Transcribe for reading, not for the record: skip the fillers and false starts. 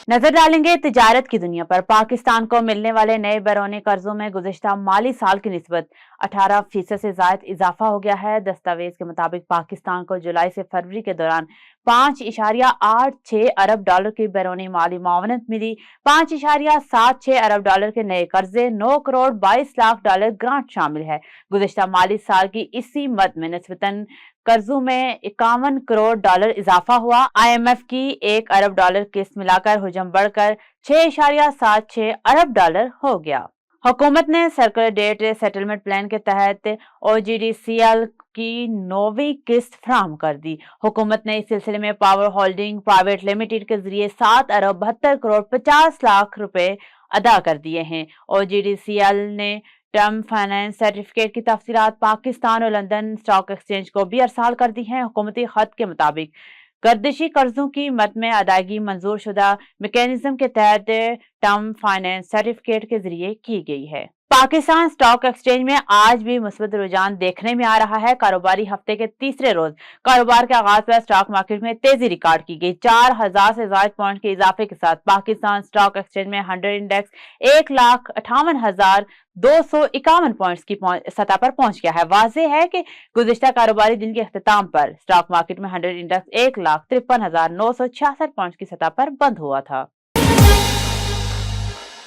नजर डालेंगे तिजारत की दुनिया पर। पाकिस्तान को मिलने वाले नए बैरूनी कर्जों में गुज़िश्ता माली साल की निस्बत 18% से ज्यादा इजाफा हो गया है। दस्तावेज के मुताबिक पाकिस्तान को जुलाई से फरवरी के दौरान 5.86 अरब डॉलर की बैरूनी माली मावनत मिली। 5.76 अरब डॉलर के नए कर्जे, 9 करोड़ 22 लाख डॉलर ग्रांट शामिल है। गुज़िश्ता माली साल की इसी मद में निस्बतन कर्जों में 51 करोड़ डॉलर इजाफा हुआ। IMF की 1 अरब डॉलर किस्त मिलाकर हुजम बढ़कर 6.76 अरब डॉलर हो गया। हुकूमत ने सर्कुलर डेट सेटलमेंट प्लान के तहत OGDCL की 9वीं किस्त फराहम कर दी। हुकूमत ने इस सिलसिले में पावर होल्डिंग प्राइवेट लिमिटेड के जरिए 7 अरब 72 करोड़ 50 लाख रुपए अदा कर दिए हैं। OGDCL ने टर्म फाइनेंस सर्टिफिकेट की तफसीलात पाकिस्तान और लंदन स्टॉक एक्सचेंज को भी अरसाल कर दी हैं। हुकूमती खत के मुताबिक गर्दिशी कर्जों की मद में अदायगी मंजूर शुदा मैकेनिज्म के तहत टर्म फाइनेंस सर्टिफिकेट के जरिए की गई है। पाकिस्तान स्टॉक एक्सचेंज में आज भी मुस्बत रुझान देखने में आ रहा है। कारोबारी हफ्ते के तीसरे रोज कारोबार के आगाज पर स्टॉक मार्केट में तेजी रिकॉर्ड की गई। 4000 से ज्यादा पॉइंट के इजाफे के साथ पाकिस्तान स्टॉक एक्सचेंज में 100 इंडेक्स 1,58,251 पॉइंट्स की सतह पर पहुंच गया है। वाज़ेह है कि गुज़िश्ता कारोबारी दिन के अख्ताम पर स्टॉक मार्केट में 100 इंडेक्स 1,53,966 पॉइंट्स की सतह पर बंद हुआ था।